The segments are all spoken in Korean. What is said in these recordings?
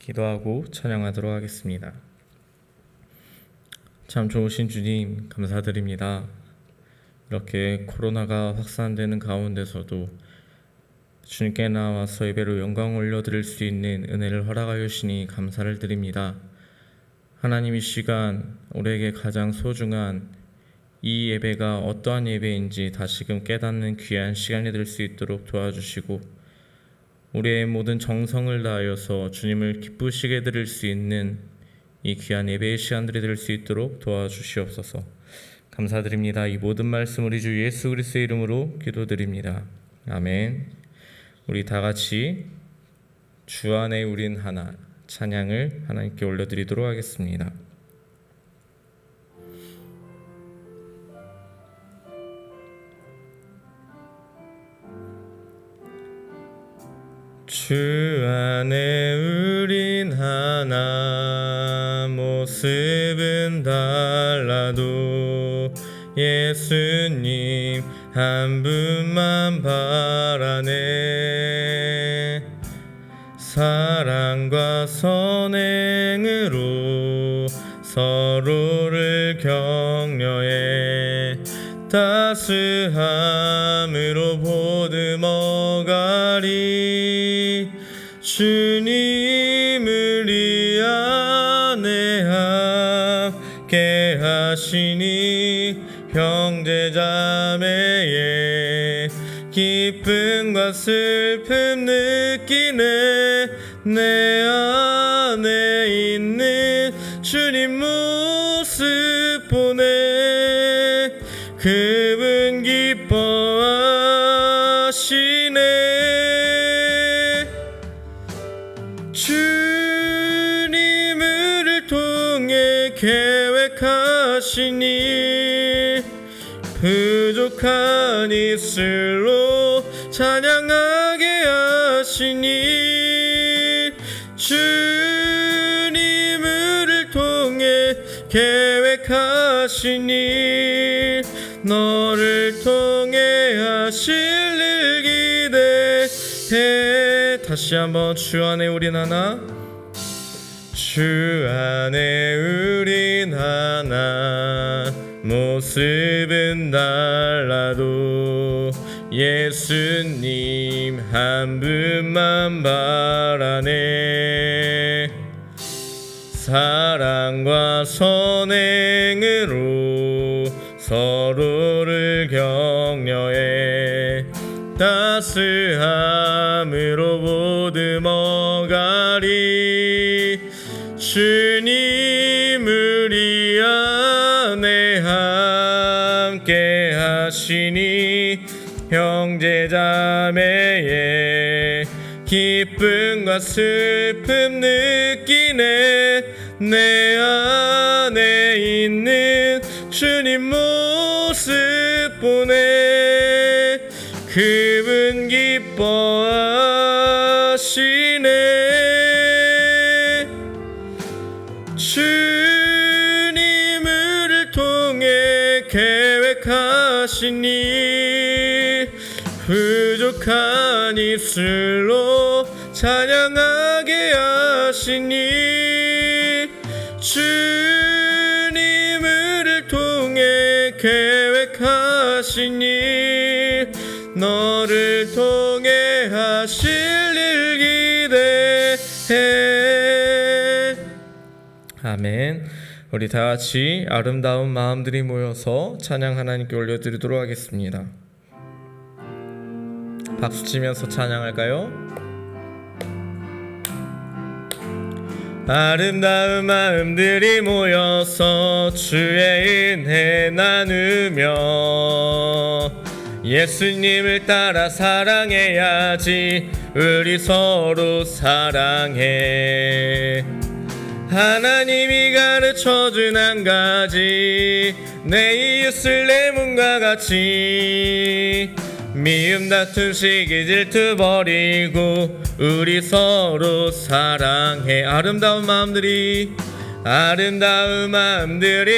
기도하고 찬양하도록 하겠습니다. 참 좋으신 주님 감사드립니다. 이렇게 코로나가 확산되는 가운데서도 주님께 나와서 예배로 영광 올려드릴 수 있는 은혜를 허락하여 주시니 감사를 드립니다. 하나님, 이 시간 우리에게 가장 소중한 이 예배가 어떠한 예배인지 다시금 깨닫는 귀한 시간이 될 수 있도록 도와주시고, 우리의 모든 정성을 다하여서 주님을 기쁘시게 드릴 수 있는 이 귀한 예배의 시간들이 될 수 있도록 도와주시옵소서. 감사드립니다. 이 모든 말씀 우리 주 예수 그리스도의 이름으로 기도드립니다. 아멘. 우리 다 같이 주 안에 우린 하나 찬양을 하나님께 올려드리도록 하겠습니다. 주 안에 우린 하나, 모습은 달라도 예수님 한 분만 바라네. 사랑과 선행으로 서로를 격려해 따스함으로 보듬어가리. 주님을 이 안에 함께 하시니 형제자매의 기쁨과 슬픔 느끼네. 내 안에 있는 주님 모습 보네. 그분 기뻐하시네. 주님을 통해 계획하시니 부족한 입술로 찬양하게 하시니. 주님을 통해 계획하시니 너를 통해 하실 일 기대해. 다시 한번 주 안에 우린 하나, 주 안에 우린 하나, 모습은 달라도 예수님 한 분만 바라네. 사랑과 선행으로 서로를 격려해 따스함으로 보듬어가리. 주님을 이 안에 함께 하시니 형제자매의 기쁨과 슬픔 느끼네. 내 안에 있는 주님 모습 보네. 그분 기뻐하시네. 주님을 통해 계획하시니 부족한 입술로 찬양하게 하시니. 주님을 통해 계획하시니 너를 통해 하실 일 기대해. 아멘. 우리 다 같이 아름다운 마음들이 모여서 찬양 하나님께 올려드리도록 하겠습니다. 박수 치면서 찬양할까요? 아름다운 마음들이 모여서 주의 은혜 나누며 예수님을 따라 사랑해야지. 우리 서로 사랑해. 하나님이 가르쳐준 한 가지, 내 이웃을 내 몸과 같이. 미움 다툼 시기 질투 버리고 우리 서로 사랑해. 아름다운 마음들이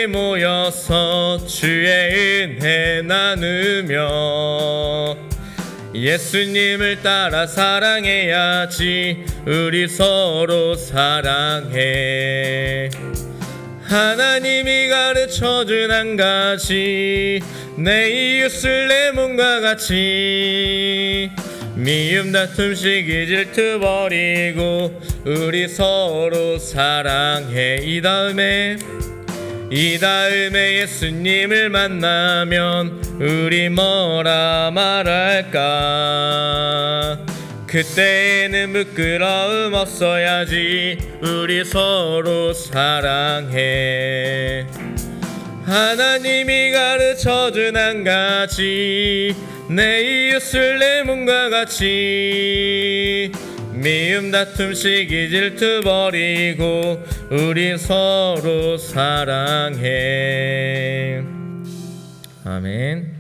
모여서 주의 은혜 나누며 예수님을 따라 사랑해야지. 우리 서로 사랑해. 하나님이 가르쳐준 한 가지, 내 이웃을 내 몸과 같이. 미움 다툼 시기 질투 버리고 우리 서로 사랑해. 이 다음에 예수님을 만나면 우리 뭐라 말할까? 그때는 부끄러움 없어야지. 우리 서로 사랑해. 하나님이 가르쳐준 한 가지, 내 이웃을 내 몸과 같이. 미움 다툼 시기 질투 버리고 우리 서로 사랑해. 아멘.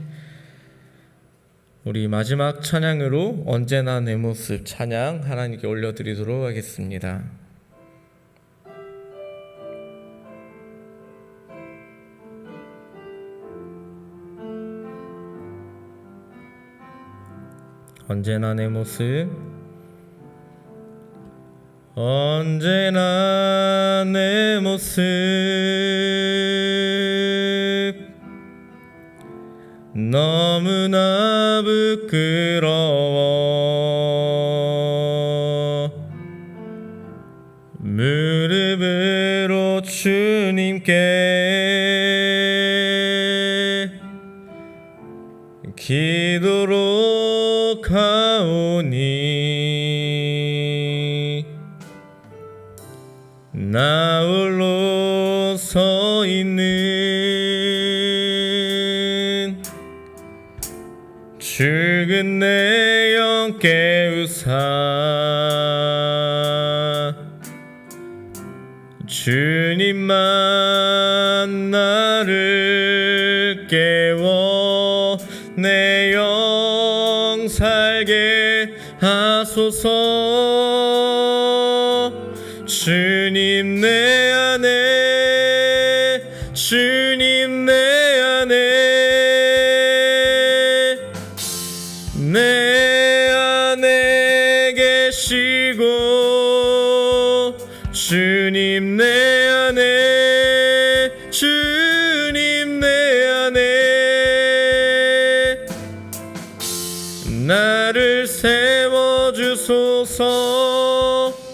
우리 마지막 찬양으로 언제나 내 모습 찬양 하나님께 올려드리도록 하겠습니다. 언제나 내 모습, 언제나 내 모습, 너무나 부끄러워. 무릎으로 주님께 기도로 가오니, 나 홀로 서 있는 죽은 내 영 깨우사. 주님만 나를 깨워 내 영 살게 하소서. 주님 내 안에, 주님 내 안에, 내 안에 계시고, 주님 내 안에, 주님 내 안에 나를 세워주소서.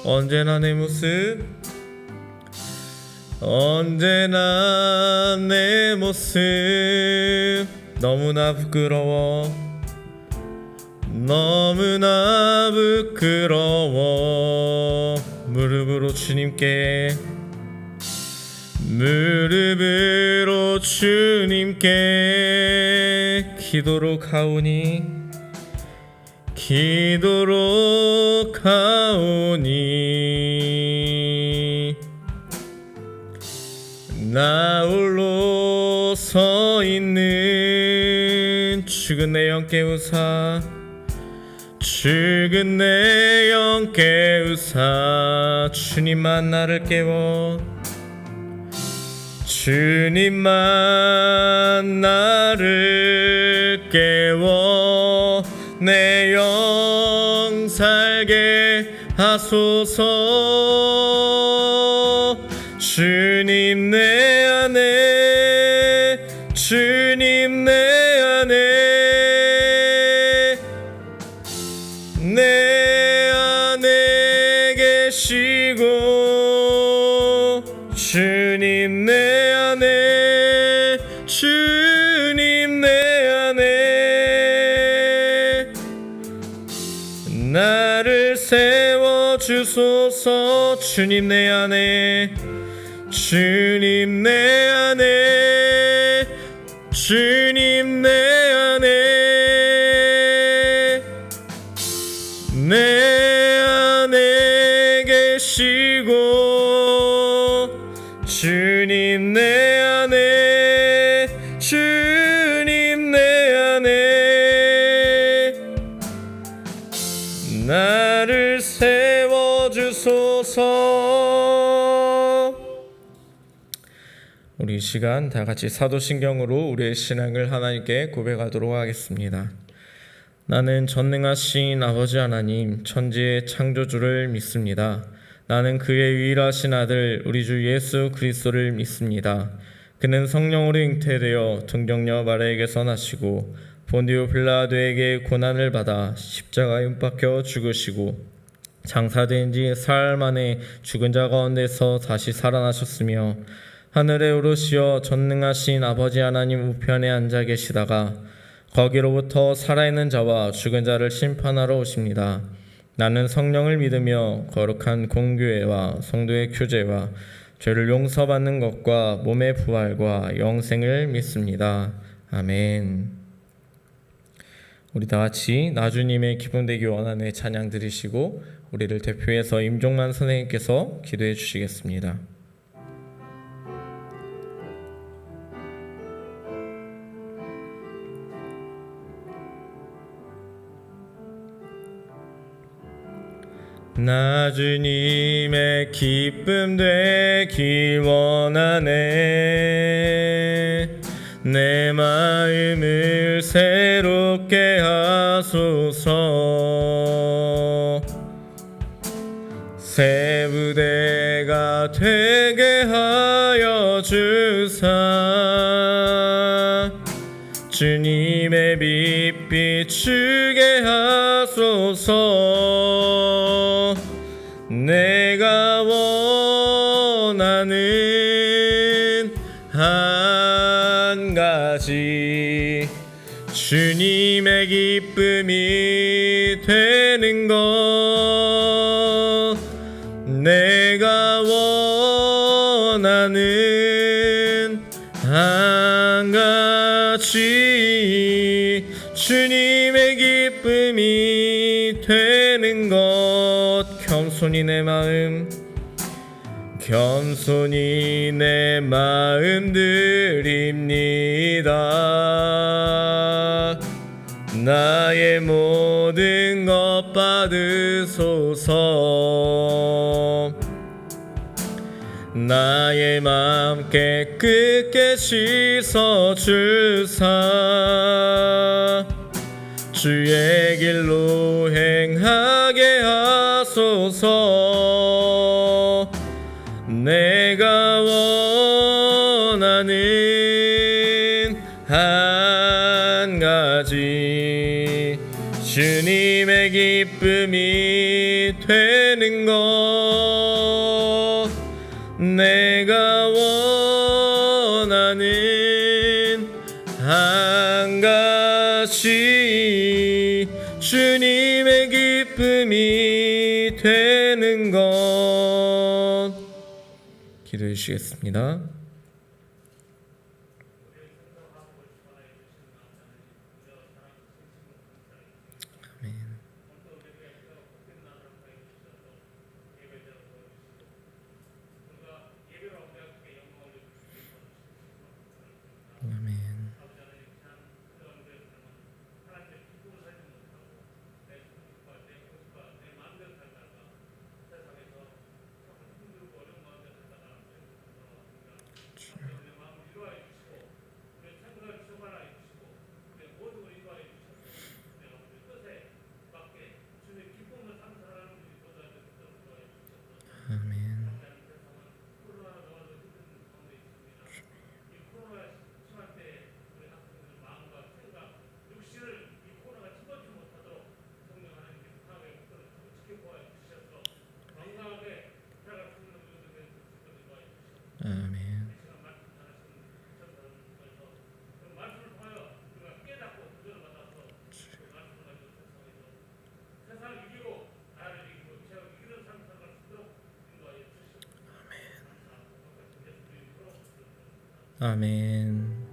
언제나 내 모습, 언제나 내 모습, 너무나 부끄러워, 너무나 부끄러워. 무릎으로 주님께, 무릎으로 주님께 기도로 가오니, 기도로 가오니, 나 홀로 서 있는 죽은 내 영 깨우사. 죽은 내 영 깨우사. 주님만 나를 깨워, 주님만 나를 깨워 내 영 살게 하소서. 주님 내 안에, 주님 내 안에, 내 안에 계시고, 주님 내 안에, 주님 내 안에 나를 세워주소서. 주님 내 안에, 주님 내 안에, 주님 내 안에, 내 안에 계시고, 주님 내 안에, 주님 내 안에 나를 세워주소서. 우리 이 시간 다 같이 사도신경으로 우리의 신앙을 하나님께 고백하도록 하겠습니다. 나는 전능하신 아버지 하나님 천지의 창조주를 믿습니다. 나는 그의 유일하신 아들 우리 주 예수 그리스도를 믿습니다. 그는 성령으로 잉태되어 동정녀 마리아에게서 나시고 본디오 빌라도에게 고난을 받아 십자가에 못 박혀 죽으시고 장사된 지 사흘 만에 죽은 자 가운데서 다시 살아나셨으며 하늘에 오르시어 전능하신 아버지 하나님 우편에 앉아 계시다가 거기로부터 살아있는 자와 죽은 자를 심판하러 오십니다. 나는 성령을 믿으며 거룩한 공교회와 성도의 교제와 죄를 용서받는 것과 몸의 부활과 영생을 믿습니다. 아멘. 우리 다 같이 나주님의 기쁨 되기 원하는 찬양 드리시고 우리를 대표해서 임종만 선생님께서 기도해 주시겠습니다. 나 주님의 기쁨 되길 원하네. 내 마음을 새롭게 하소서. 새 부대가 되게 하여 주사 주님의 빛 비추게 하소서. 내가 원하는 한 가지 주님의 기쁨이 되는 것. 내가 원하는 한 가지 주님의 기쁨이 되는 것. 겸손히 내 마음 드립니다. 나의 모든 것 받으소서. 나의 맘 깨끗게 씻어 주사 주의 길로 행하게 하소서. 내가 원하는 한 가지 주님의 기쁨이 되는 것. 내가 원하는 한 가지 주님의 기쁨이 되는 것. 기도해 주시겠습니다. 아멘. 아멘.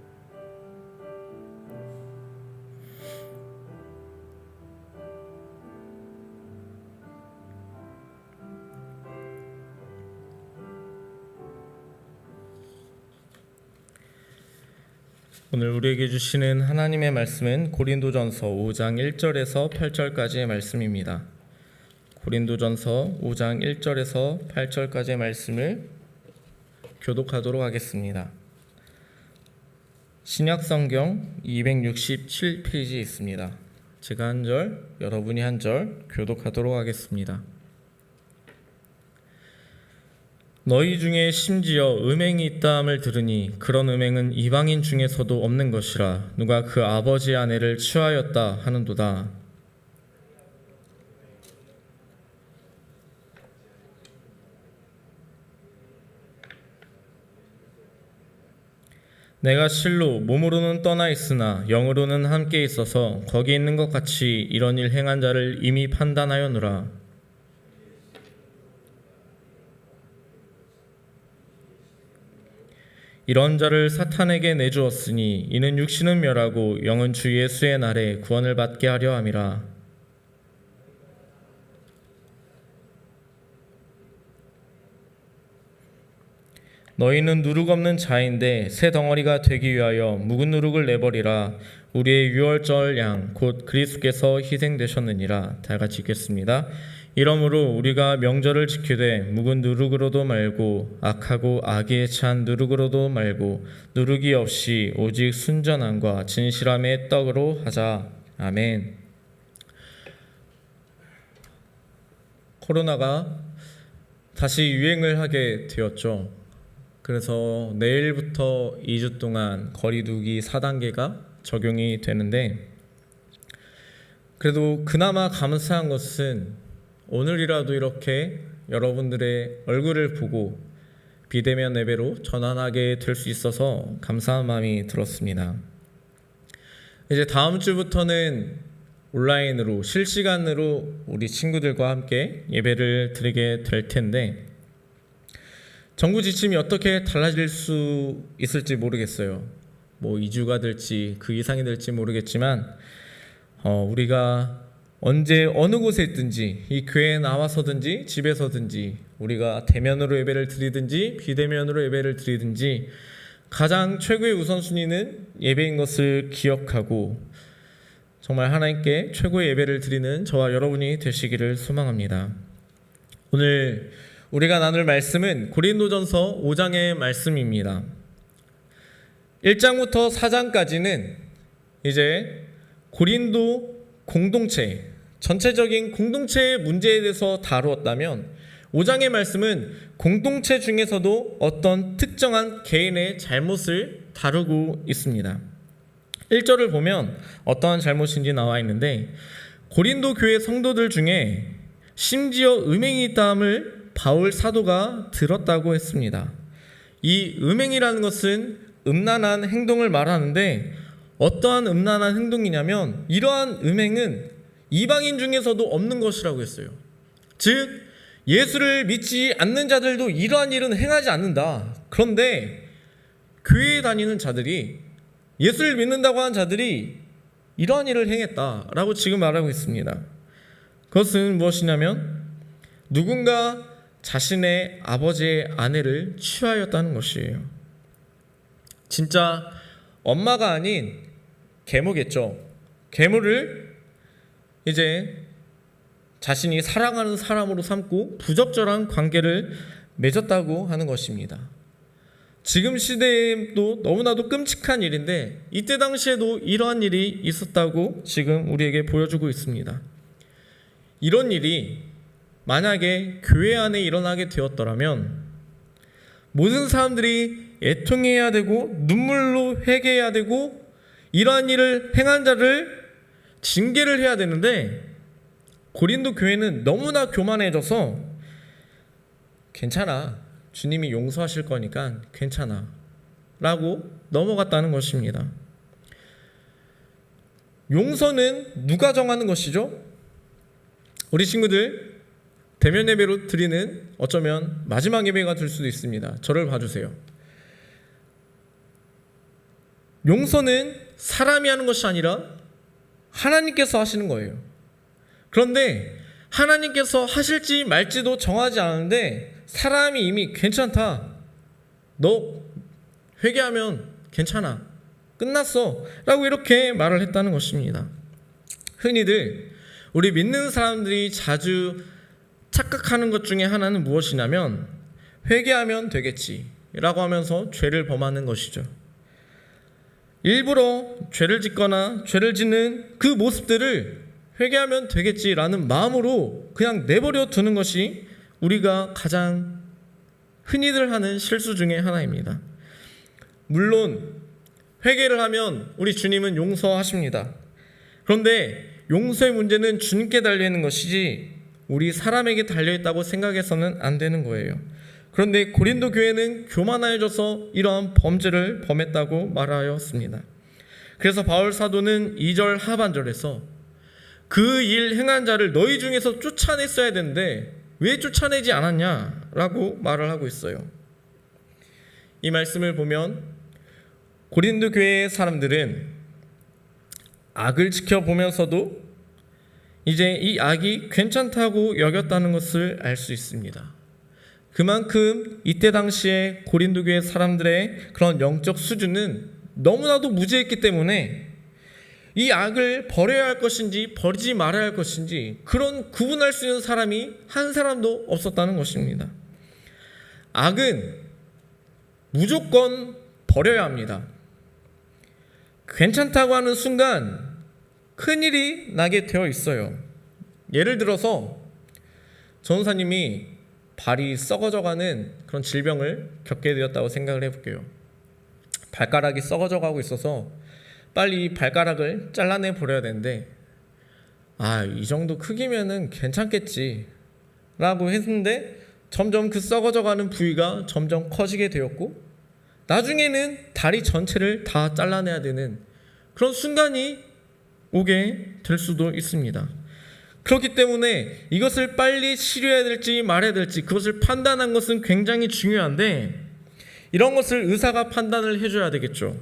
오늘 우리에게 주시는 하나님의 말씀은 고린도전서 5장 1절에서 8절까지의 말씀입니다. 고린도전서 5장 1절에서 8절까지의 말씀을 교독하도록 하겠습니다. 신약성경 267페이지에 있습니다. 제가 한 절, 여러분이 한 절 교독하도록 하겠습니다. 너희 중에 심지어 음행이 있다함을 들으니 그런 음행은 이방인 중에서도 없는 것이라 누가 그 아버지의 아내를 취하였다 하는도다. 내가 실로 몸으로는 떠나 있으나 영으로는 함께 있어서 거기 있는 것 같이 이런 일 행한 자를 이미 판단하였노라. 이런 자를 사탄에게 내주었으니 이는 육신은 멸하고 영은 주 예수의 날에 구원을 받게 하려 함이라. 너희는 누룩 없는 자인데 새 덩어리가 되기 위하여 묵은 누룩을 내버리라. 우리의 유월절 양 곧 그리스도께서 희생되셨느니라. 다 같이 읽겠습니다. 이러므로 우리가 명절을 지키되 묵은 누룩으로도 말고 악하고 악에 찬 누룩으로도 말고 누룩이 없이 오직 순전함과 진실함의 떡으로 하자. 아멘. 코로나가 다시 유행을 하게 되었죠. 그래서 내일부터 2주 동안 거리두기 4단계가 적용이 되는데, 그래도 그나마 감사한 것은 오늘이라도 이렇게 여러분들의 얼굴을 보고 비대면 예배로 전환하게 될 수 있어서 감사한 마음이 들었습니다. 이제 다음 주부터는 온라인으로 실시간으로 우리 친구들과 함께 예배를 드리게 될 텐데, 정부 지침이 어떻게 달라질 수 있을지 모르겠어요. 2주가 될지 그 이상이 될지 모르겠지만 우리가 언제 어느 곳에 있든지 이 교회에 나와서든지 집에서든지 우리가 대면으로 예배를 드리든지 비대면으로 예배를 드리든지 가장 최고의 우선순위는 예배인 것을 기억하고 정말 하나님께 최고의 예배를 드리는 저와 여러분이 되시기를 소망합니다. 오늘 우리가 나눌 말씀은 고린도전서 5장의 말씀입니다. 1장부터 4장까지는 이제 고린도 공동체, 전체적인 공동체의 문제에 대해서 다루었다면 5장의 말씀은 공동체 중에서도 어떤 특정한 개인의 잘못을 다루고 있습니다. 1절을 보면 어떠한 잘못인지 나와 있는데, 고린도 교회 성도들 중에 심지어 음행이 있다함을 바울 사도가 들었다고 했습니다. 이 음행이라는 것은 음란한 행동을 말하는데, 어떠한 음란한 행동이냐면 이러한 음행은 이방인 중에서도 없는 것이라고 했어요. 즉 예수를 믿지 않는 자들도 이러한 일은 행하지 않는다. 그런데 교회에 다니는 자들이, 예수를 믿는다고 하는 자들이 이러한 일을 행했다라고 지금 말하고 있습니다. 그것은 무엇이냐면 누군가 자신의 아버지의 아내를 취하였다는 것이에요. 진짜 엄마가 아닌 계모겠죠. 계모를 이제 자신이 사랑하는 사람으로 삼고 부적절한 관계를 맺었다고 하는 것입니다. 지금 시대에도 너무나도 끔찍한 일인데 이때 당시에도 이러한 일이 있었다고 지금 우리에게 보여주고 있습니다. 이런 일이 만약에 교회 안에 일어나게 되었더라면 모든 사람들이 애통해야 되고 눈물로 회개해야 되고 이러한 일을 행한 자를 징계를 해야 되는데, 고린도 교회는 너무나 교만해져서 괜찮아, 주님이 용서하실 거니까 괜찮아 라고 넘어갔다는 것입니다. 용서는 누가 정하는 것이죠? 우리 친구들 대면 예배로 드리는 어쩌면 마지막 예배가 될 수도 있습니다. 저를 봐주세요. 용서는 사람이 하는 것이 아니라 하나님께서 하시는 거예요. 그런데 하나님께서 하실지 말지도 정하지 않았는데 사람이 이미 괜찮다, 너 회개하면 괜찮아, 끝났어 라고 이렇게 말을 했다는 것입니다. 흔히들 우리 믿는 사람들이 자주 착각하는 것 중에 하나는 무엇이냐면 회개하면 되겠지 라고 하면서 죄를 범하는 것이죠. 일부러 죄를 짓거나 죄를 짓는 그 모습들을 회개하면 되겠지라는 마음으로 그냥 내버려 두는 것이 우리가 가장 흔히들 하는 실수 중에 하나입니다. 물론 회개를 하면 우리 주님은 용서하십니다. 그런데 용서의 문제는 주님께 달려있는 것이지 우리 사람에게 달려있다고 생각해서는 안 되는 거예요. 그런데 고린도 교회는 교만하여져서 이러한 범죄를 범했다고 말하였습니다. 그래서 바울 사도는 2절 하반절에서 그 일 행한 자를 너희 중에서 쫓아냈어야 되는데 왜 쫓아내지 않았냐라고 말을 하고 있어요. 이 말씀을 보면 고린도 교회의 사람들은 악을 지켜보면서도 이제 이 악이 괜찮다고 여겼다는 것을 알 수 있습니다. 그만큼 이때 당시에 고린도 교회 사람들의 그런 영적 수준은 너무나도 무지했기 때문에 이 악을 버려야 할 것인지 버리지 말아야 할 것인지 그런 구분할 수 있는 사람이 한 사람도 없었다는 것입니다. 악은 무조건 버려야 합니다. 괜찮다고 하는 순간 큰일이 나게 되어 있어요. 예를 들어서 전도사님이 발이 썩어져가는 그런 질병을 겪게 되었다고 생각을 해볼게요. 발가락이 썩어져가고 있어서 빨리 발가락을 잘라내 버려야 되는데 이 정도 크기면은 괜찮겠지 라고 했는데 점점 그 썩어져가는 부위가 점점 커지게 되었고 나중에는 다리 전체를 다 잘라내야 되는 그런 순간이 오게 될 수도 있습니다. 그렇기 때문에 이것을 빨리 치료해야 될지 말아야 될지 그것을 판단한 것은 굉장히 중요한데 이런 것을 의사가 판단을 해줘야 되겠죠.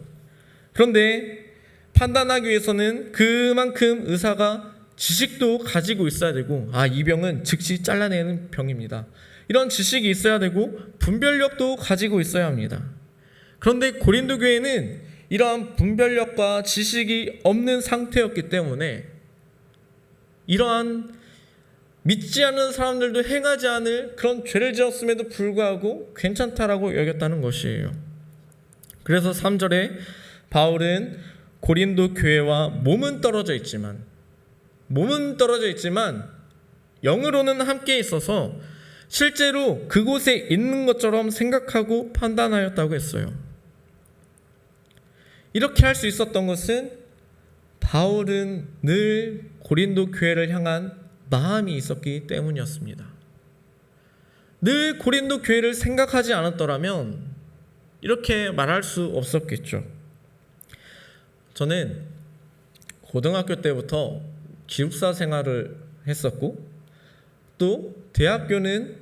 그런데 판단하기 위해서는 그만큼 의사가 지식도 가지고 있어야 되고 이 병은 즉시 잘라내는 병입니다. 이런 지식이 있어야 되고 분별력도 가지고 있어야 합니다. 그런데 고린도 교회는 이러한 분별력과 지식이 없는 상태였기 때문에 이러한 믿지 않는 사람들도 행하지 않을 그런 죄를 지었음에도 불구하고 괜찮다라고 여겼다는 것이에요. 그래서 3절에 바울은 고린도 교회와 몸은 떨어져 있지만 영으로는 함께 있어서 실제로 그곳에 있는 것처럼 생각하고 판단하였다고 했어요. 이렇게 할 수 있었던 것은 바울은 늘 고린도 교회를 향한 마음이 있었기 때문이었습니다. 늘 고린도 교회를 생각하지 않았더라면 이렇게 말할 수 없었겠죠. 저는 고등학교 때부터 기숙사 생활을 했었고 또 대학교는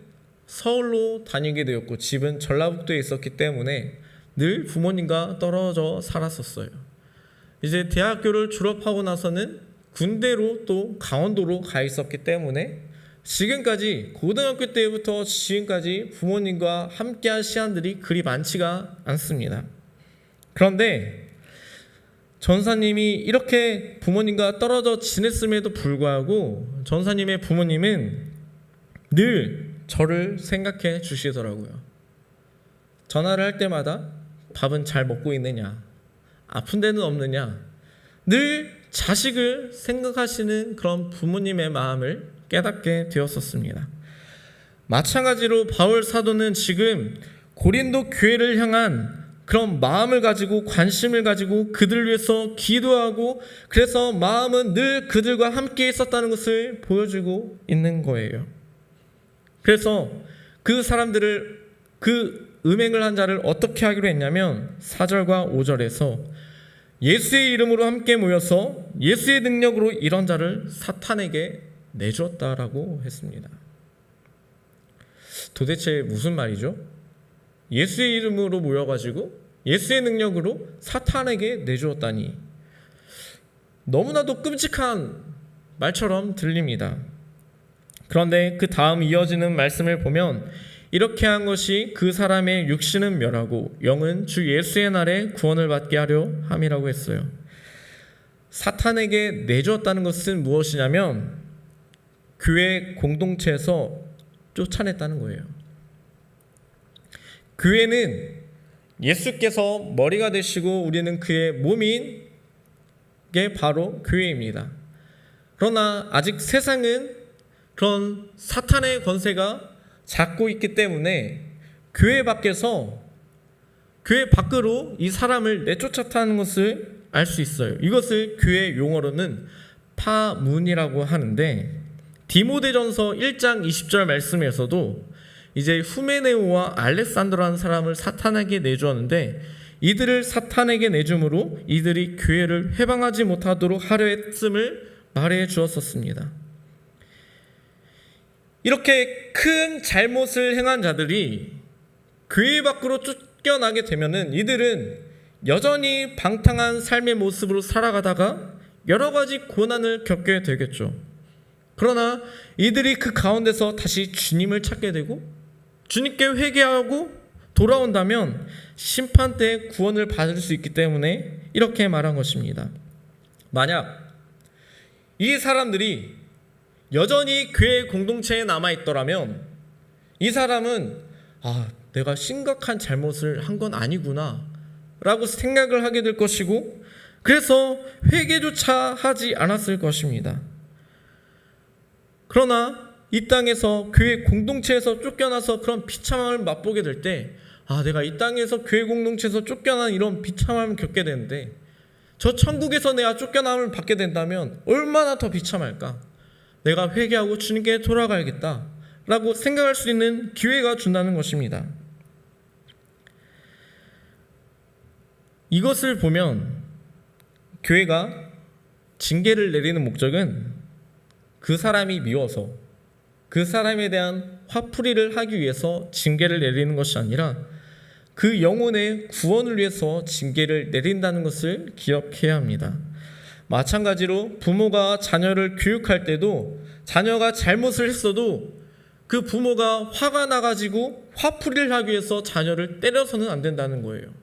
서울로 다니게 되었고 집은 전라북도에 있었기 때문에 늘 부모님과 떨어져 살았었어요. 이제 대학교를 졸업하고 나서는 군대로 또 강원도로 가 있었기 때문에 지금까지 고등학교 때부터 지금까지 부모님과 함께한 시간들이 그리 많지가 않습니다. 그런데 전사님이 이렇게 부모님과 떨어져 지냈음에도 불구하고 전사님의 부모님은 늘 저를 생각해 주시더라고요. 전화를 할 때마다 밥은 잘 먹고 있느냐, 아픈 데는 없느냐, 늘 자식을 생각하시는 그런 부모님의 마음을 깨닫게 되었었습니다. 마찬가지로 바울 사도는 지금 고린도 교회를 향한 그런 마음을 가지고 관심을 가지고 그들을 위해서 기도하고 그래서 마음은 늘 그들과 함께 있었다는 것을 보여주고 있는 거예요. 그래서 그 사람들을 그 음행을 한 자를 어떻게 하기로 했냐면 4절과 5절에서 예수의 이름으로 함께 모여서 예수의 능력으로 이런 자를 사탄에게 내주었다라고 했습니다. 도대체 무슨 말이죠? 예수의 이름으로 모여가지고 예수의 능력으로 사탄에게 내주었다니 너무나도 끔찍한 말처럼 들립니다. 그런데 그 다음 이어지는 말씀을 보면 이렇게 한 것이 그 사람의 육신은 멸하고 영은 주 예수의 날에 구원을 받게 하려 함이라고 했어요. 사탄에게 내주었다는 것은 무엇이냐면 교회 공동체에서 쫓아냈다는 거예요. 교회는 예수께서 머리가 되시고 우리는 그의 몸인 게 바로 교회입니다. 그러나 아직 세상은 그런 사탄의 권세가 잡고 있기 때문에 교회 밖으로 이 사람을 내쫓았다는 것을 알 수 있어요. 이것을 교회 용어로는 파문이라고 하는데, 디모데전서 1장 20절 말씀에서도 이제 후메네오와 알렉산더라는 사람을 사탄에게 내주었는데, 이들을 사탄에게 내줌으로 이들이 교회를 해방하지 못하도록 하려 했음을 말해 주었었습니다. 이렇게 큰 잘못을 행한 자들이 교회 밖으로 쫓겨나게 되면은 이들은 여전히 방탕한 삶의 모습으로 살아가다가 여러 가지 고난을 겪게 되겠죠. 그러나 이들이 그 가운데서 다시 주님을 찾게 되고 주님께 회개하고 돌아온다면 심판 때 구원을 받을 수 있기 때문에 이렇게 말한 것입니다. 만약 이 사람들이 여전히 교회 공동체에 남아있더라면 이 사람은 내가 심각한 잘못을 한 건 아니구나 라고 생각을 하게 될 것이고, 그래서 회개조차 하지 않았을 것입니다. 그러나 이 땅에서 교회 공동체에서 쫓겨나서 그런 비참함을 맛보게 될 때, 내가 이 땅에서 교회 공동체에서 쫓겨난 이런 비참함을 겪게 되는데 저 천국에서 내가 쫓겨남을 받게 된다면 얼마나 더 비참할까? 내가 회개하고 주님께 돌아가야겠다 라고 생각할 수 있는 기회가 준다는 것입니다. 이것을 보면 교회가 징계를 내리는 목적은 그 사람이 미워서 그 사람에 대한 화풀이를 하기 위해서 징계를 내리는 것이 아니라 그 영혼의 구원을 위해서 징계를 내린다는 것을 기억해야 합니다. 마찬가지로 부모가 자녀를 교육할 때도 자녀가 잘못을 했어도 그 부모가 화가 나가지고 화풀이를 하기 위해서 자녀를 때려서는 안 된다는 거예요.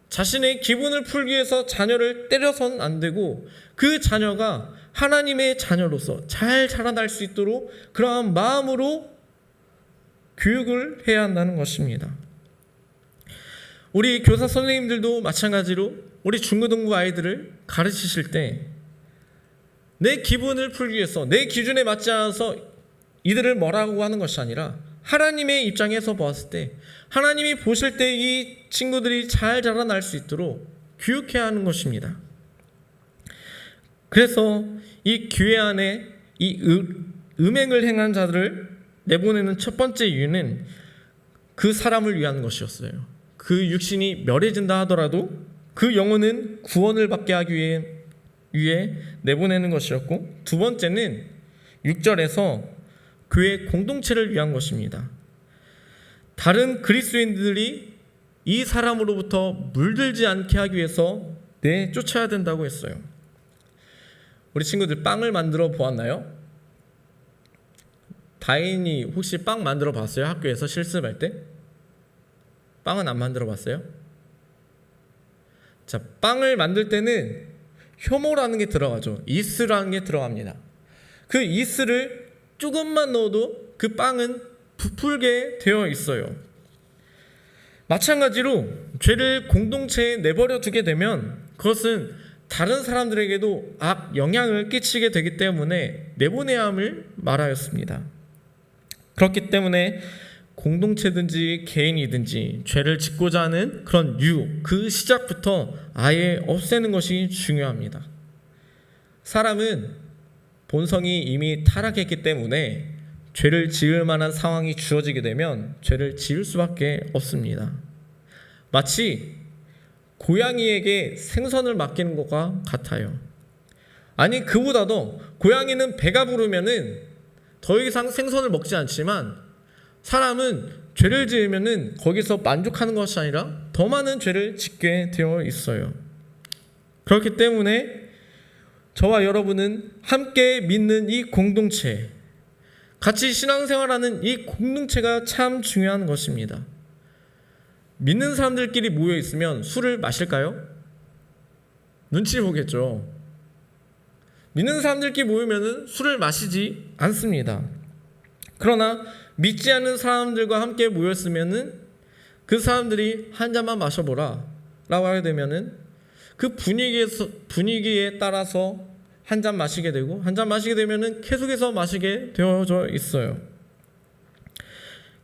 자신의 기분을 풀기 위해서 자녀를 때려서는 안 되고 그 자녀가 하나님의 자녀로서 잘 자라날 수 있도록 그러한 마음으로 교육을 해야 한다는 것입니다. 우리 교사 선생님들도 마찬가지로 우리 중고등부 아이들을 가르치실 때 내 기분을 풀기 위해서 내 기준에 맞지 않아서 이들을 뭐라고 하는 것이 아니라 하나님의 입장에서 보았을 때 하나님이 보실 때 이 친구들이 잘 자라날 수 있도록 교육해야 하는 것입니다. 그래서 이 교회 안에 이 음행을 행한 자들을 내보내는 첫 번째 이유는 그 사람을 위한 것이었어요. 그 육신이 멸해진다 하더라도 그 영혼은 구원을 받게 하기 위해 내보내는 것이었고, 두 번째는 6절에서 교회 공동체를 위한 것입니다. 다른 그리스도인들이 이 사람으로부터 물들지 않게 하기 위해서 내쫓아야 된다고 했어요. 우리 친구들 빵을 만들어 보았나요? 다인이 혹시 빵 만들어 봤어요? 학교에서 실습할 때? 빵은 안 만들어 봤어요? 자, 빵을 만들 때는 효모라는 게 들어가죠. 이스트라는 게 들어갑니다. 그 이스트를 조금만 넣어도 그 빵은 부풀게 되어 있어요. 마찬가지로 죄를 공동체에 내버려 두게 되면 그것은 다른 사람들에게도 악 영향을 끼치게 되기 때문에 내보내야 함을 말하였습니다. 그렇기 때문에 공동체든지 개인이든지 죄를 짓고자 하는 그런 유혹, 그 시작부터 아예 없애는 것이 중요합니다. 사람은 본성이 이미 타락했기 때문에 죄를 지을 만한 상황이 주어지게 되면 죄를 지을 수밖에 없습니다. 마치 고양이에게 생선을 맡기는 것과 같아요. 아니, 그보다도 고양이는 배가 부르면은 더 이상 생선을 먹지 않지만 사람은 죄를 지으면은 거기서 만족하는 것이 아니라 더 많은 죄를 짓게 되어 있어요. 그렇기 때문에 저와 여러분은 함께 믿는 이 공동체, 같이 신앙생활하는 이 공동체가 참 중요한 것입니다. 믿는 사람들끼리 모여 있으면 술을 마실까요? 눈치 보겠죠. 믿는 사람들끼리 모이면 술을 마시지 않습니다. 그러나 믿지 않는 사람들과 함께 모였으면 그 사람들이 한 잔만 마셔보라 라고 하게 되면은 그 분위기에 따라서 한 잔 마시게 되고, 한 잔 마시게 되면은 계속해서 마시게 되어져 있어요.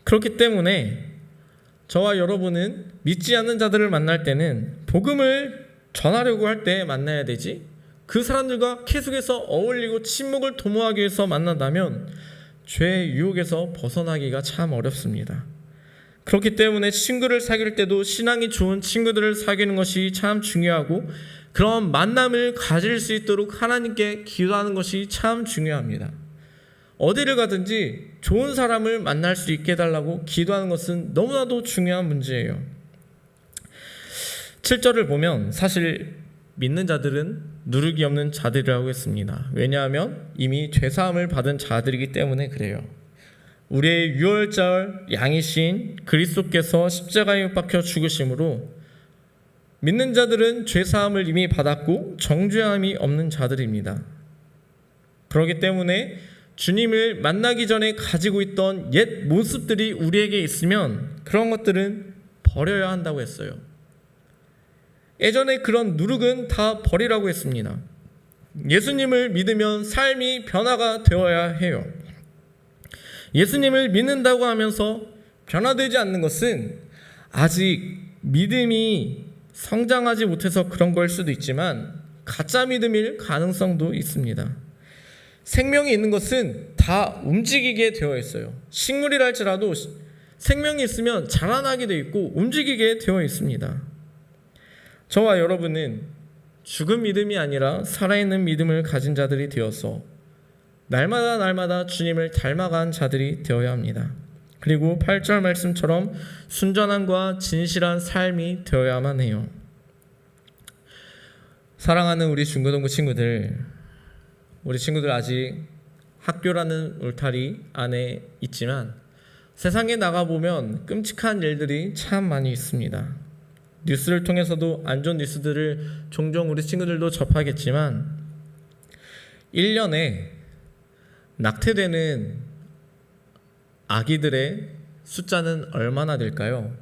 그렇기 때문에 저와 여러분은 믿지 않는 자들을 만날 때는 복음을 전하려고 할 때 만나야 되지, 그 사람들과 계속해서 어울리고 친목을 도모하기 위해서 만난다면 죄의 유혹에서 벗어나기가 참 어렵습니다. 그렇기 때문에 친구를 사귈 때도 신앙이 좋은 친구들을 사귀는 것이 참 중요하고, 그런 만남을 가질 수 있도록 하나님께 기도하는 것이 참 중요합니다. 어디를 가든지 좋은 사람을 만날 수 있게 해달라고 기도하는 것은 너무나도 중요한 문제예요. 7절을 보면 사실 믿는 자들은 누룩이 없는 자들이라고 했습니다. 왜냐하면 이미 죄사함을 받은 자들이기 때문에 그래요. 우리의 유월절 양이신 그리스도께서 십자가에 못 박혀 죽으심으로 믿는 자들은 죄사함을 이미 받았고 정죄함이 없는 자들입니다. 그렇기 때문에 주님을 만나기 전에 가지고 있던 옛 모습들이 우리에게 있으면 그런 것들은 버려야 한다고 했어요. 예전에 그런 누룩은 다 버리라고 했습니다. 예수님을 믿으면 삶이 변화가 되어야 해요. 예수님을 믿는다고 하면서 변화되지 않는 것은 아직 믿음이 성장하지 못해서 그런 걸 수도 있지만 가짜 믿음일 가능성도 있습니다. 생명이 있는 것은 다 움직이게 되어 있어요. 식물이라 할지라도 생명이 있으면 자라나게 되어 있고 움직이게 되어 있습니다. 저와 여러분은 죽은 믿음이 아니라 살아있는 믿음을 가진 자들이 되어서 날마다 주님을 닮아간 자들이 되어야 합니다. 그리고 8절 말씀처럼 순전함과 진실한 삶이 되어야만 해요. 사랑하는 우리 중고등부 친구들, 우리 친구들 아직 학교라는 울타리 안에 있지만 세상에 나가보면 끔찍한 일들이 참 많이 있습니다. 뉴스를 통해서도 안 좋은 뉴스들을 종종 우리 친구들도 접하겠지만 1년에 낙태되는 아기들의 숫자는 얼마나 될까요?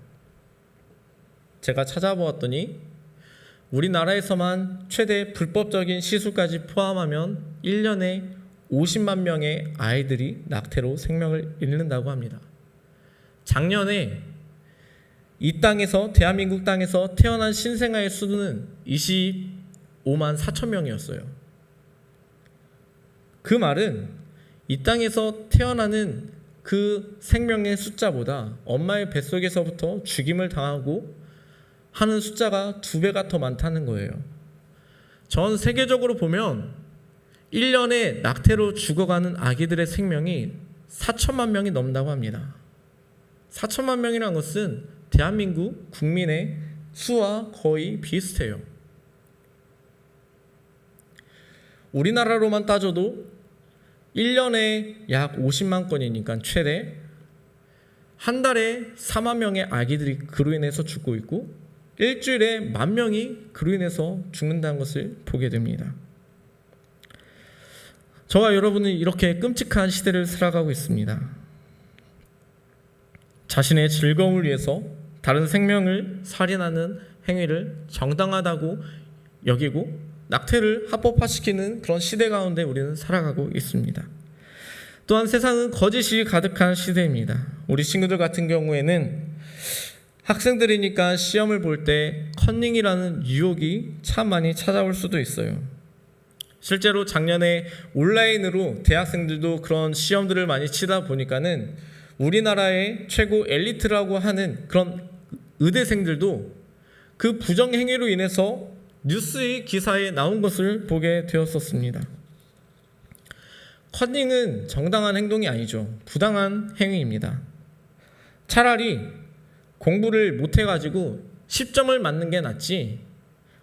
제가 찾아보았더니 우리나라에서만 최대 불법적인 시술까지 포함하면 1년에 50만 명의 아이들이 낙태로 생명을 잃는다고 합니다. 작년에 이 땅에서, 대한민국 땅에서 태어난 신생아의 수는 25만 4천 명이었어요. 그 말은 이 땅에서 태어나는 그 생명의 숫자보다 엄마의 뱃속에서부터 죽임을 당하고 하는 숫자가 2배가 더 많다는 거예요. 전 세계적으로 보면 1년에 낙태로 죽어가는 아기들의 생명이 4천만 명이 넘는다고 합니다. 4천만 명이라는 것은 대한민국 국민의 수와 거의 비슷해요. 우리나라로만 따져도 1년에 약 50만 건이니까 최대 한 달에 4만 명의 아기들이 그로 인해서 죽고 있고 일주일에 1만 명이 그로 인해서 죽는다는 것을 보게 됩니다. 저와 여러분은 이렇게 끔찍한 시대를 살아가고 있습니다. 자신의 즐거움을 위해서 다른 생명을 살인하는 행위를 정당하다고 여기고 낙태를 합법화시키는 그런 시대 가운데 우리는 살아가고 있습니다. 또한 세상은 거짓이 가득한 시대입니다. 우리 친구들 같은 경우에는 학생들이니까 시험을 볼 때 컨닝이라는 유혹이 참 많이 찾아올 수도 있어요. 실제로 작년에 온라인으로 대학생들도 그런 시험들을 많이 치다 보니까는 우리나라의 최고 엘리트라고 하는 그런 의대생들도 그 부정행위로 인해서 뉴스의 기사에 나온 것을 보게 되었었습니다. 컨닝은 정당한 행동이 아니죠. 부당한 행위입니다. 차라리 공부를 못해가지고 10점을 맞는 게 낫지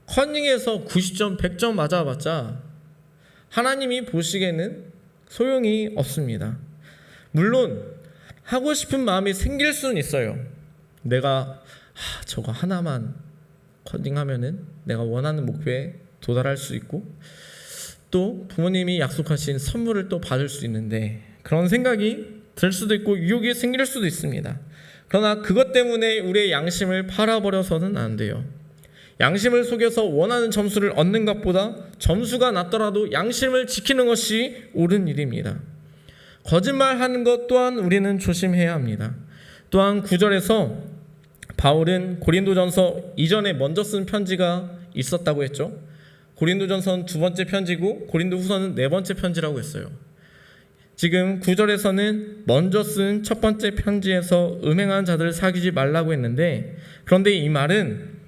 컨닝에서 90점, 100점 맞아봤자 하나님이 보시기에는 소용이 없습니다. 물론 하고 싶은 마음이 생길 수는 있어요. 내가 저거 하나만 컨닝하면은 내가 원하는 목표에 도달할 수 있고 또 부모님이 약속하신 선물을 또 받을 수 있는데 그런 생각이 들 수도 있고 유혹이 생길 수도 있습니다. 그러나 그것 때문에 우리의 양심을 팔아버려서는 안 돼요. 양심을 속여서 원하는 점수를 얻는 것보다 점수가 낮더라도 양심을 지키는 것이 옳은 일입니다. 거짓말하는 것 또한 우리는 조심해야 합니다. 또한 9절에서 바울은 고린도전서 이전에 먼저 쓴 편지가 있었다고 했죠. 고린도전서는 두 번째 편지고 고린도후서는 네 번째 편지라고 했어요. 지금 9절에서는 먼저 쓴 첫 번째 편지에서 음행한 자들을 사귀지 말라고 했는데, 그런데 이 말은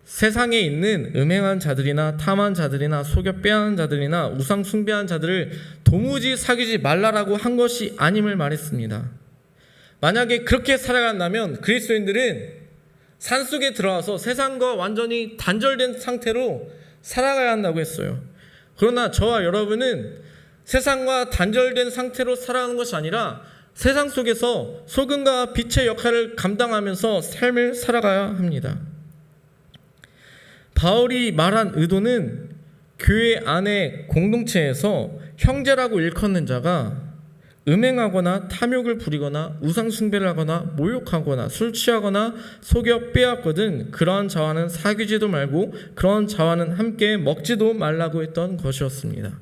세상에 있는 음행한 자들이나 탐한 자들이나 속여 빼앗는 자들이나 우상 숭배한 자들을 도무지 사귀지 말라라고 한 것이 아님을 말했습니다. 만약에 그렇게 살아간다면 그리스도인들은 산속에 들어와서 세상과 완전히 단절된 상태로 살아가야 한다고 했어요. 그러나 저와 여러분은 세상과 단절된 상태로 살아가는 것이 아니라 세상 속에서 소금과 빛의 역할을 감당하면서 삶을 살아가야 합니다. 바울이 말한 의도는 교회 안의 공동체에서 형제라고 일컫는 자가 음행하거나 탐욕을 부리거나 우상 숭배를 하거나 모욕하거나 술 취하거나 속여 빼앗거든 그러한 자와는 사귀지도 말고 그러한 자와는 함께 먹지도 말라고 했던 것이었습니다.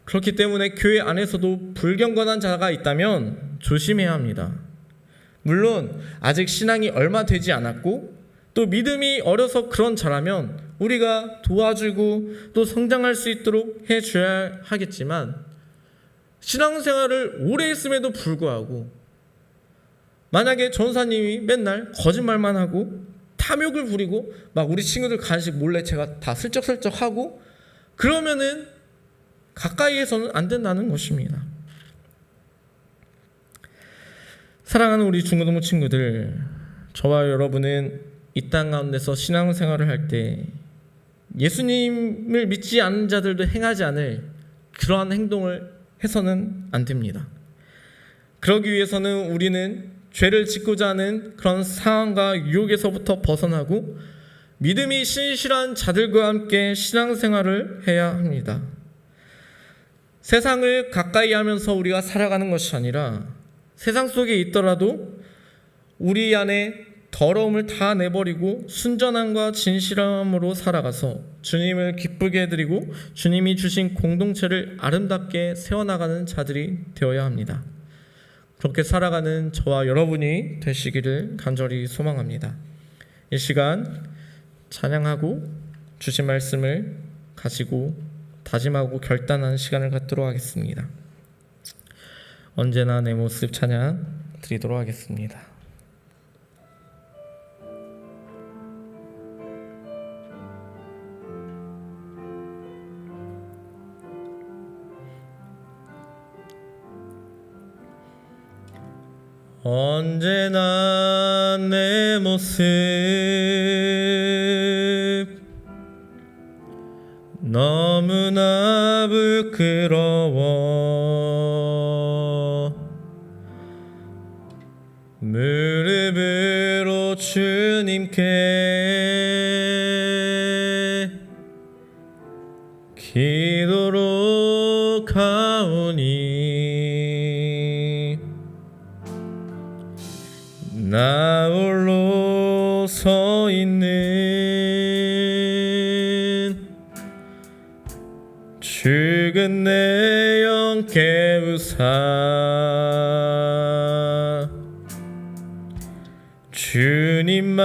그렇기 때문에 교회 안에서도 불경건한 자가 있다면 조심해야 합니다. 물론 아직 신앙이 얼마 되지 않았고 또 믿음이 어려서 그런 자라면 우리가 도와주고 또 성장할 수 있도록 해줘야 하겠지만, 신앙생활을 오래 했음에도 불구하고 만약에 전사님이 맨날 거짓말만 하고 탐욕을 부리고 막 우리 친구들 간식 몰래 제가 다 슬쩍슬쩍 하고 그러면은 가까이에서는 안 된다는 것입니다. 사랑하는 우리 중고등부 친구들, 저와 여러분은 이 땅 가운데서 신앙생활을 할 때 예수님을 믿지 않는 자들도 행하지 않을 그러한 행동을 해서는 안 됩니다. 그러기 위해서는 우리는 죄를 짓고자 하는 그런 상황과 유혹에서부터 벗어나고 믿음이 신실한 자들과 함께 신앙생활을 해야 합니다. 세상을 가까이 하면서 우리가 살아가는 것이 아니라 세상 속에 있더라도 우리 안에 더러움을 다 내버리고 순전함과 진실함으로 살아가서 주님을 기쁘게 해드리고 주님이 주신 공동체를 아름답게 세워나가는 자들이 되어야 합니다. 그렇게 살아가는 저와 여러분이 되시기를 간절히 소망합니다. 이 시간 찬양하고 주신 말씀을 가지고 다짐하고 결단하는 시간을 갖도록 하겠습니다. 언제나 내 모습 찬양 드리도록 하겠습니다. 언제나 내 모습 너무나 부끄러워 무릎으로 주님께 기도로 가오니 나 홀로 서 있는 죽은 내 영 깨우사 주님만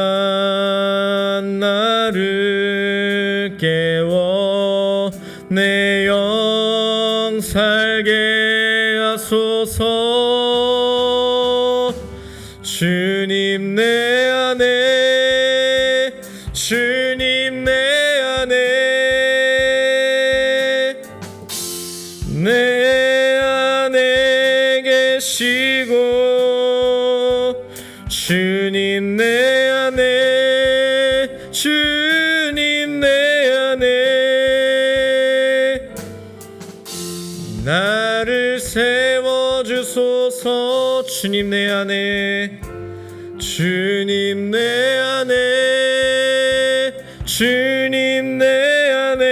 나를 깨워 내 영 살게 하소서. 주님 내 안에 주님 내 안에 내 안에 계시고 주님 내 안에 주님 내 안에 나를 세워주소서. 주님 내 안에 주님 내 안에 주님 내 안에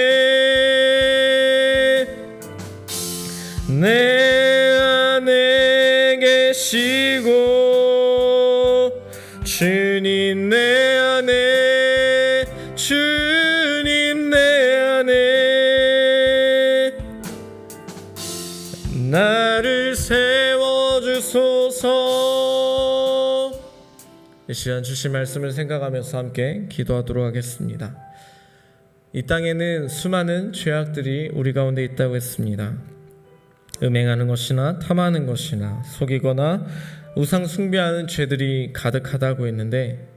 내 안에 계시고 나를 세워주소서. 이 시간 주신 말씀을 생각하면서 함께 기도하도록 하겠습니다. 이 땅에는 수많은 죄악들이 우리 가운데 있다고 했습니다. 음행하는 것이나 탐하는 것이나 속이거나 우상 숭배하는 죄들이 가득하다고 했는데,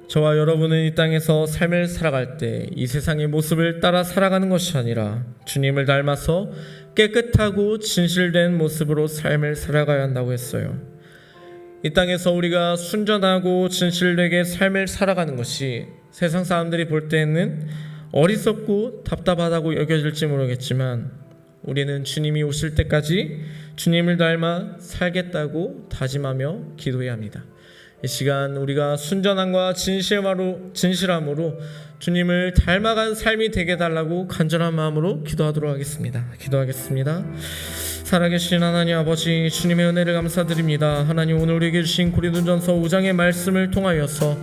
저와 여러분은 이 땅에서 삶을 살아갈 때 이 세상의 모습을 따라 살아가는 것이 아니라 주님을 닮아서 깨끗하고 진실된 모습으로 삶을 살아가야 한다고 했어요. 이 땅에서 우리가 순전하고 진실되게 삶을 살아가는 것이 세상 사람들이 볼 때는 어리석고 답답하다고 여겨질지 모르겠지만, 우리는 주님이 오실 때까지 주님을 닮아 살겠다고 다짐하며 기도해야 합니다. 이 시간 우리가 순전함과 진실함으로 주님을 닮아간 삶이 되게 해달라고 간절한 마음으로 기도하도록 하겠습니다. 기도하겠습니다. 살아계신 하나님 아버지, 주님의 은혜를 감사드립니다. 하나님, 오늘 우리에게 주신 고린도전서 5장의 말씀을 통하여서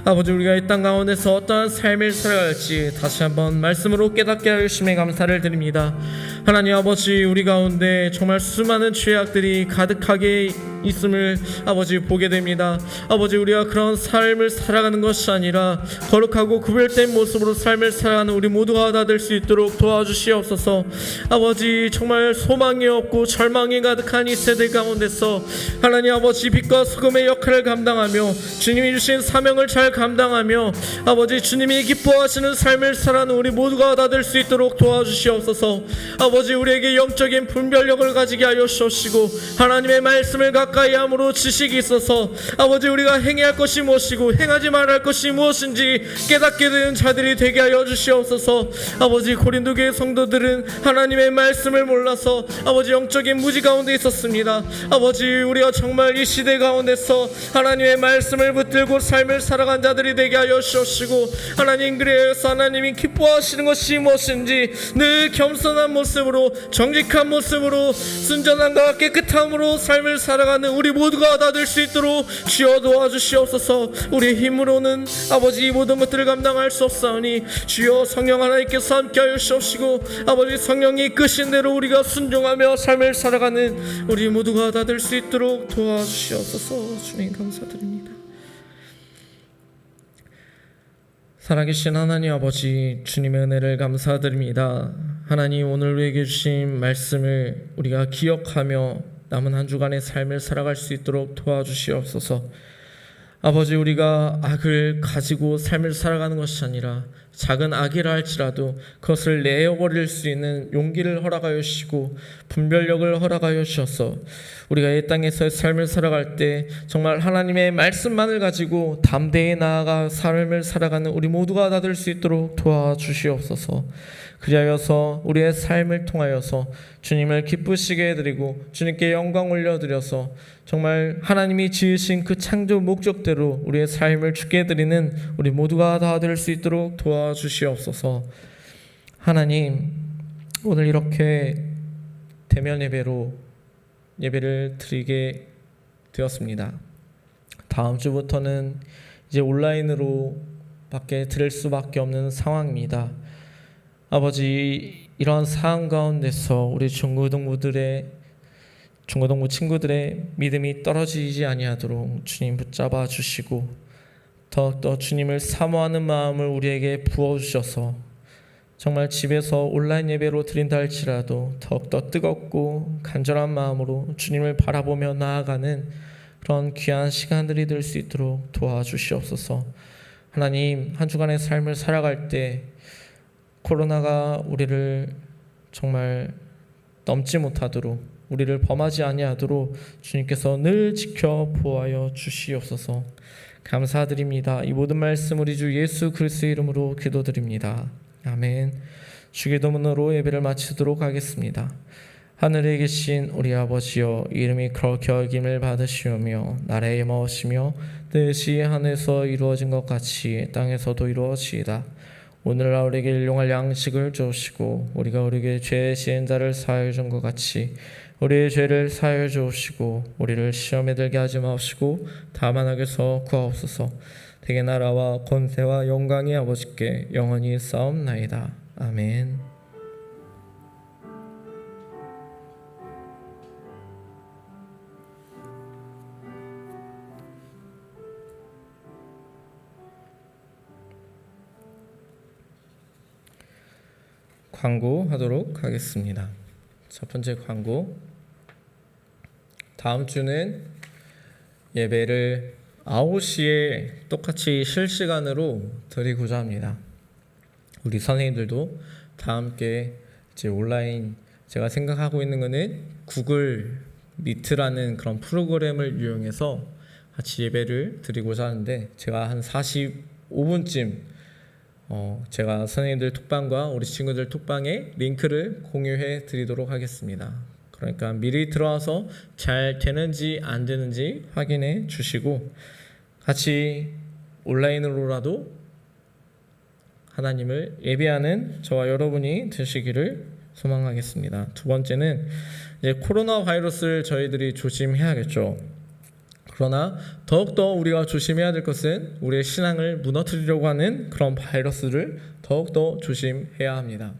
아버지, 우리가 이 땅 가운데서 어떠한 삶을 살아갈지 다시 한번 말씀으로 깨닫게 하여 주심에 감사를 드립니다. 하나님 아버지, 우리 가운데 정말 수많은 죄악들이 가득하게 있음을 아버지 보게 됩니다. 아버지, 우리가 그런 삶을 살아가는 것이 아니라 거룩하고 구별된 모습으로 삶을 살아가는 우리 모두가 다 될 수 있도록 도와주시옵소서. 아버지, 정말 소망이 없고 절망이 가득한 이 세대 가운데서 하나님 아버지, 빛과 소금의 역할을 감당하며 주님이 주신 사명을 잘 감당하며 아버지, 주님이 기뻐하시는 삶을 살아가는 우리 모두가 다 될 수 있도록 도와주시옵소서. 아버지, 우리에게 영적인 분별력을 가지게 하여 주시고 하나님의 말씀을 가까이 함으로 지식이 있어서 아버지, 우리가 행해야 할 것이 무엇이고 행하지 말아야 할 것이 무엇인지 깨닫게 되는 자들이 되게 하여 주시옵소서. 아버지, 고린도 교회 성도들은 하나님의 말씀을 몰라서 아버지 영적인 무지 가운데 있었습니다. 아버지, 우리가 정말 이 시대 가운데서 하나님의 말씀을 붙들고 삶을 살아간 자들이 되게 하여 주시고, 하나님, 그래서 하나님이 기뻐하시는 것이 무엇인지 늘 겸손한 모습으로, 정직한 모습으로, 순전함과 깨끗함으로 삶을 살아가는 우리 모두가 다 될 수 있도록 주여 도와주시옵소서. 우리의 힘으로는 아버지 이 모든 것들을 감당할 수 없사오니 주여 성령 하나님께서 함께하여 주시옵시고, 아버지 성령이 이끄신 대로 우리가 순종하며 삶을 살아가는 우리 모두가 다 될 수 있도록 도와주시옵소서. 주님 감사드립니다. 살아계신 하나님 아버지, 주님의 은혜를 감사드립니다. 하나님, 오늘 우리에게 주신 말씀을 우리가 기억하며 남은 한 주간의 삶을 살아갈 수 있도록 도와주시옵소서. 아버지, 우리가 악을 가지고 삶을 살아가는 것이 아니라 작은 악이라 할지라도 그것을 내어버릴 수 있는 용기를 허락하여 주시고 분별력을 허락하여 주셔서 우리가 이 땅에서의 삶을 살아갈 때 정말 하나님의 말씀만을 가지고 담대히 나아가 삶을 살아가는 우리 모두가 다 될 수 있도록 도와주시옵소서. 그리하여서 우리의 삶을 통하여서 주님을 기쁘시게 해드리고 주님께 영광 올려드려서 정말 하나님이 지으신 그 창조 목적대로 우리의 삶을 주게 해드리는 우리 모두가 다 될 수 있도록 도와주시옵소서. 하나님, 오늘 이렇게 대면 예배로 예배를 드리게 되었습니다. 다음 주부터는 이제 온라인으로 밖에 드릴 수밖에 없는 상황입니다. 아버지, 이러한 상황 가운데서 우리 중고등부 친구들의 믿음이 떨어지지 아니하도록 주님 붙잡아 주시고 더욱더 주님을 사모하는 마음을 우리에게 부어주셔서 정말 집에서 온라인 예배로 드린다 할지라도 더욱더 뜨겁고 간절한 마음으로 주님을 바라보며 나아가는 그런 귀한 시간들이 될 수 있도록 도와주시옵소서. 하나님, 한 주간의 삶을 살아갈 때 코로나가 우리를 정말 넘지 못하도록, 우리를 범하지 아니하도록 주님께서 늘 지켜 보호하여 주시옵소서. 감사드립니다. 이 모든 말씀 우리 주 예수 그리스도의 이름으로 기도드립니다. 아멘. 주기도문으로 예배를 마치도록 하겠습니다. 하늘에 계신 우리 아버지여, 이름이 그렇게 여김을 받으시오며 나라의 마으시며 뜻이 하늘에서 이루어진 것 같이 땅에서도 이루어지이다. 오늘날 우리에게 일용할 양식을 주시고 우리가 우리에게 죄 지은 자를 사하여 준 것 같이 우리의 죄를 사하여 주시고 우리를 시험에 들게 하지 마시고 다만 악에서 구하옵소서. 대개 나라와 권세와 영광이 아버지께 영원히 싸움나이다. 아멘. 광고하도록 하겠습니다. 첫 번째 광고. 다음 주는 예배를 9시에 똑같이 실시간으로 드리고자 합니다. 우리 선생님들도 다 함께 이제 온라인, 제가 생각하고 있는 거는 구글 미트라는 그런 프로그램을 이용해서 같이 예배를 드리고자 하는데, 제가 한 45분쯤 제가 선생님들 톡방과 우리 친구들 톡방에 링크를 공유해 드리도록 하겠습니다. 그러니까 미리 들어와서 잘 되는지 안 되는지 확인해 주시고 같이 온라인으로라도 하나님을 예배하는 저와 여러분이 되시기를 소망하겠습니다. 두 번째는 이제 코로나 바이러스를 저희들이 조심해야겠죠. 그러나 더욱더 우리가 조심해야 될 것은 우리의 신앙을 무너뜨리려고 하는 그런 바이러스를 더욱더 조심해야 합니다.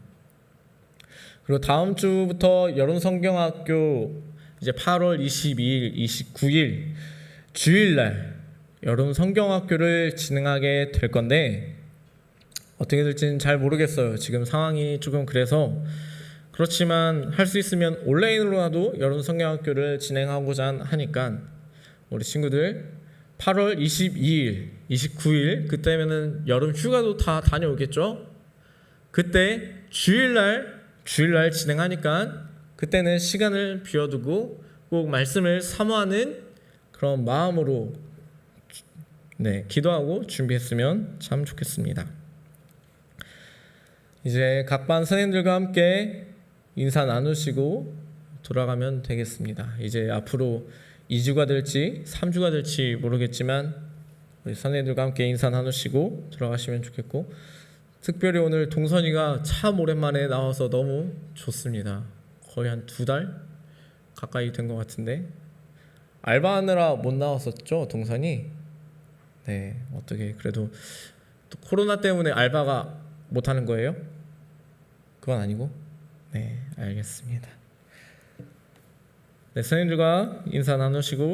그리고 다음 주부터 여름성경학교 이제 8월 22일, 29일 주일날 여름성경학교를 진행하게 될 건데, 어떻게 될지는 잘 모르겠어요. 지금 상황이 조금 그래서. 그렇지만 할 수 있으면 온라인으로라도 여름성경학교를 진행하고자 하니까 우리 친구들 8월 22일, 29일 그때면은 여름 휴가도 다 다녀오겠죠? 그때 주일날 진행하니까 그때는 시간을 비워두고 꼭 말씀을 사모하는 그런 마음으로 기도하고 준비했으면 참 좋겠습니다. 이제 각 반 선생님들과 함께 인사 나누시고 돌아가면 되겠습니다. 이제 앞으로 2주가 될지 3주가 될지 모르겠지만 우리 선생님들과 함께 인사 나누시고 돌아가시면 좋겠고, 특별히 오늘 동선이가 참 오랜만에 나와서 너무 좋습니다. 거의 한 2달 가까이 된 것 같은데 알바하느라 못 나왔었죠, 동선이. 네, 어떻게 그래도 또 코로나 때문에 알바가 못하는 거예요? 그건 아니고? 네, 알겠습니다. 네, 선생님들과 인사 나누시고